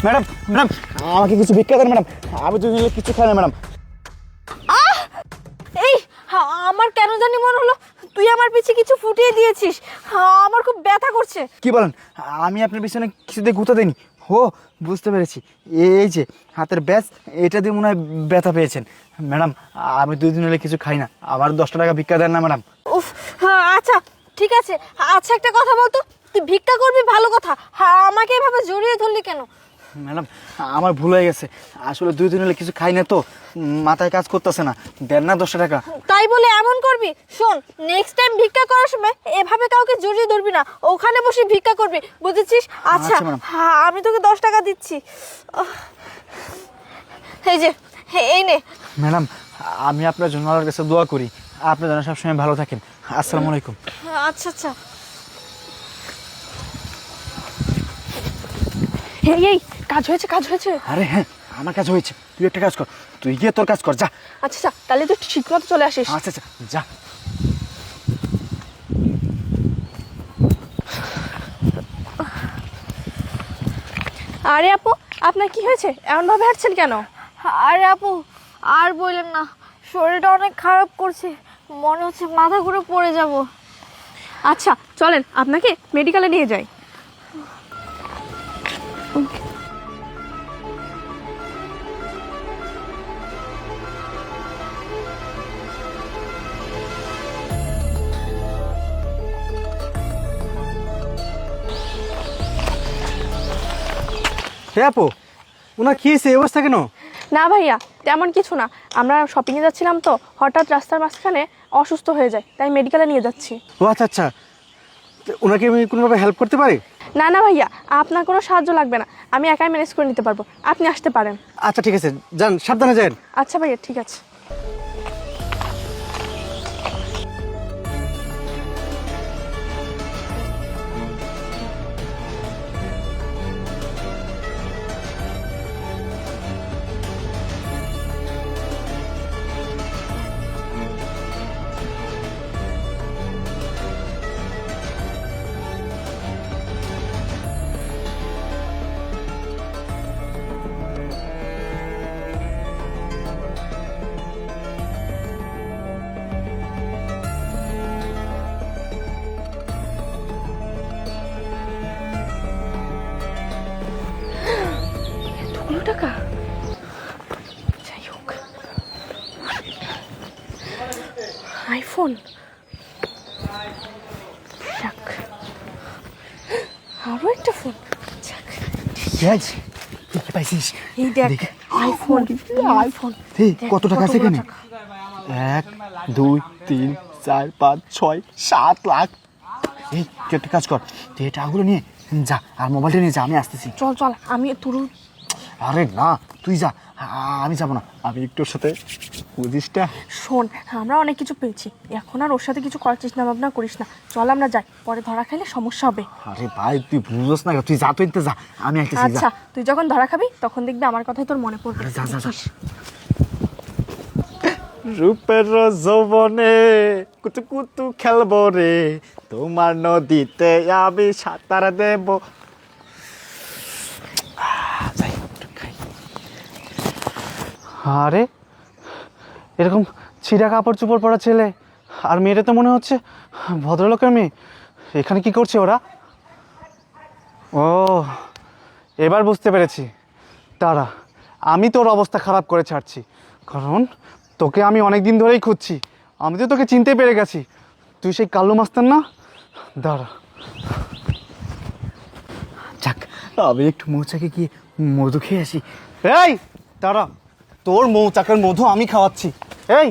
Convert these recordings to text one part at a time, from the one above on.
Madam madam আমাকে কিছু ভিক্ষা দেন ম্যাডাম, আমি তো কিছু খাই না ম্যাডাম। এই আমার কেন জানি মনে হলো তুই আমার পিছে কিছু ফুটিয়ে দিয়েছিস। আমার খুব ব্যথা করছে। কি বলেন? আমি আপনার পিছনে কিছু দিয়ে গুঁতো দিইনি। ও বুঝতে পেরেছি, এই যে হাতের ব্যাস, এটা দিয়ে মনে হয় ব্যথা পেয়েছেন। ম্যাডাম আমি 2 দিন হলে কিছু খাই না, আবার 10 টাকা ভিক্ষা দেন না ম্যাডাম। উফ, আচ্ছা ঠিক আছে। আচ্ছা একটা কথা বলতো, তুই ভিক্ষা করবি ভালো কথা, আমাকে এভাবে জড়িয়ে ধরলি কেন? ম্যাডাম আমার ভুল হয়ে গেছে, আসলে 2 দিন হলে কিছু খাই না তো, মাথায় কাজ করতেছে না। দেন না 10 টাকা। তাই বলে এমন করবি? শোন, নেক্সট টাইম ভিক্ষা করার সময় এভাবে কাউকে জড়িয়ে ধরবি না, ওখানে বসে ভিক্ষা করবি, বুঝেছিস? আচ্ছা আচ্ছা, ম্যাডাম। আমি তোকে 10 টাকা দিচ্ছি। এই যে, এই নে। ম্যাডাম আমি আপনার জন্য আল্লাহর কাছে দোয়া করি, আপনি যেন সবসময় ভালো থাকেন। আসসালামু আলাইকুম। আচ্ছা আচ্ছা। এই কাজ হয়েছে, কাজ হয়েছে। আরে হ্যাঁ, আমার কাজ হয়েছে, তুই একটা কাজ কর, তুই গিয়ে তোর কাজ কর, যা। আচ্ছা তাহলে তুই ঠিক মতো চলে আসিস। আচ্ছা আচ্ছা যা। আরে আপু, আপনার কি হয়েছে? এমনভাবে হাঁটছেন কেন? আরে আপু আর বললেন না, শরীরটা অনেক খারাপ করছে, মনে হচ্ছে মাথা ঘুরে পড়ে যাব। আচ্ছা চলেন আপনাকে মেডিকেলে নিয়ে যাই। হে আপু, ওনার কি হয়েছে, এই অবস্থা কেন? না ভাইয়া, তেমন কিছু না, আমরা শপিংয়ে যাচ্ছিলাম তো হঠাৎ রাস্তার মাঝখানে অসুস্থ হয়ে যায়, তাই মেডিকেলে নিয়ে যাচ্ছি। ও আচ্ছা আচ্ছা, তো ওনাকে আমি কোনোভাবে হেল্প করতে পারি? না না ভাইয়া, আপনার কোনো সাহায্য লাগবে না, আমি একাই ম্যানেজ করে নিতে পারবো, আপনি আসতে পারেন। আচ্ছা ঠিক আছে, যান, সাবধানে যান। আচ্ছা ভাইয়া ঠিক আছে। এতগুলো টাকা, যাই হোক। আইফোন, যাক, আরো একটা ফোন, যাক। তুই কি পাইছিস? এই দেখ, আইফোন, আইফোন। এই কত টাকা আছে কতগুলো এখানে? টাকা। 1 2 3 4 5 6 7 লাখ। এই তুই একটা কাজ কর, তুই এই টাকাগুলো নিয়ে যা, আর মোবাইলটা নিয়ে যা, আমি আসতেছি। চল চল, আমি তোর। আরে না, তুই যা, আমি যাবো না, আমি একটু ওর সাথে বুঝিসটা। শোন, আমরা অনেক কিছু পেয়েছি, এখন আর ওর সাথে কিছু করার চিন্তা ভাবনা করিস না, চল আমরা যাই, পরে ধরা খাইলে সমস্যা হবে। আরে ভাই তুই বুঝোস না, তুই যা, তুই যা, আমি আসতেছি, যা। আচ্ছা তুই যখন ধরা খাবি তখন দেখবি আমার কথাই তোর মনে পড়বে। আরে যা, যা, যা। দেখিস। রূপের যৌবনে কুতু কুতু খেলবো রে, তোমার নদীতে আমি সাঁতার দেব। যাই, একটু খাই। আরে এরকম ছিঁড়া কাপড় চোপড় পরা ছেলে, আর মেয়েটা তো মনে হচ্ছে ভদ্রলোকের মেয়ে, এখানে কি করছে ওরা? ও এবার বুঝতে পেরেছি, তারা আমি তোর অবস্থা খারাপ করে ছাড়ছি, কারণ তোকে আমি অনেক দিন ধরেই খুঁজছি, আমি তো তোকে চিনতে পেরে গেছি, তুই সেই কাল্লু মাস্তান না? দাঁড়া, যাক আমি একটু মৌচাকে গিয়ে মধু খেয়ে আসি। এই দাঁড়া, তোর মৌচাকের মধু আমি খাওয়াচ্ছি। এই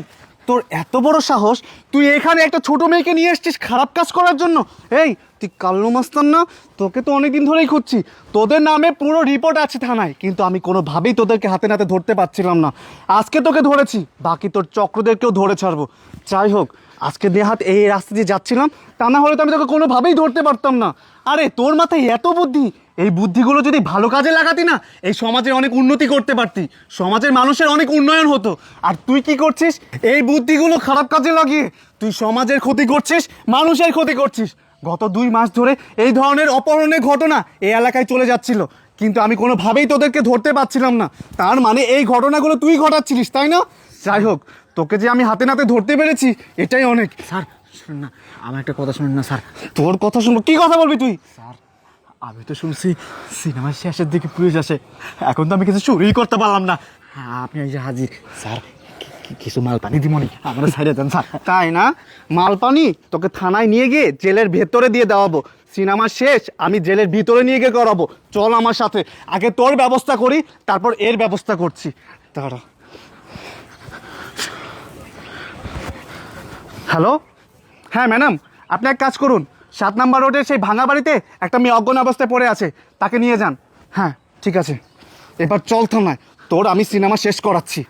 তোর এত বড় সাহস, তুই এখানে একটা ছোট মেয়েকে নিয়ে এসেছিস খারাপ কাজ করার জন্য? এই তুই কাল্লু মাস্তান না? তোকে তো অনেক দিন ধরেই খুঁজছি, তোদের নামে পুরো রিপোর্ট আছে থানায়, কিন্তু আমি কোনোভাবেই তোদেরকে হাতে নাতে ধরতে পারছিলাম না, আজকে তোকে ধরেছি, বাকি তোর চক্রদেরকেও ধরে ছাড়বো। যাই হোক, আজকে দেহাত এই রাস্তা দিয়ে যাচ্ছিলাম, তা না হলে তো আমি তোকে কোনোভাবেই ধরতে পারতাম না। আরে তোর মাথায় এত বুদ্ধি, এই বুদ্ধিগুলো যদি ভালো কাজে লাগাতি না, এই সমাজের অনেক উন্নতি করতে পারতি, সমাজের মানুষের অনেক উন্নয়ন হতো। আর তুই কি করছিস? এই বুদ্ধিগুলো খারাপ কাজে লাগিয়ে তুই সমাজের ক্ষতি করছিস, মানুষের ক্ষতি করছিস। গত 2 মাস ধরে এই ধরনের অপহরণের ঘটনা এই এলাকায় চলে যাচ্ছিল, কিন্তু আমি কোনোভাবেই তোদেরকে ধরতে পারছিলাম না। তার মানে এই ঘটনাগুলো তুই ঘটাচ্ছিলিস, তাই না? যাই হোক, তোকে যে আমি হাতে নাতে ধরতে পেরেছি এটাই অনেক। স্যার শুনুন না, আমার একটা কথা শুনুন না স্যার। তোর কথা শুনবো? কি কথা বলবি তুই? স্যার আমি তো শুনছি সিনেমার শেষের দিকে পুলিশ আসে, এখন তো আমি কিছু চুরি করতে পারলাম না। হ্যাঁ, আপনি এই যে হাজির স্যার, কিছু মাল পানি দিমনি আমরা ছাইড়ে দেন স্যার। তাই না? মালপানি তোকে থানায় নিয়ে গিয়ে জেলের ভেতরে দিয়ে দেওয়াবো। সিনেমা শেষ আমি জেলের ভিতরে নিয়ে গিয়ে করাবো। চল আমার সাথে, আগে তোর ব্যবস্থা করি, তারপর এর ব্যবস্থা করছি। দাঁড়া। হ্যালো, হ্যাঁ ম্যাডাম, আপনি এক কাজ করুন, 7 নাম্বার রোডের সেই ভাঙা বাড়িতে একটা মেয়ে অজ্ঞান অবস্থায় পড়ে আছে, তাকে নিয়ে যান। হ্যাঁ ঠিক আছে, এবার চল থানায়, তোর আমি সিনেমা শেষ করাচ্ছি।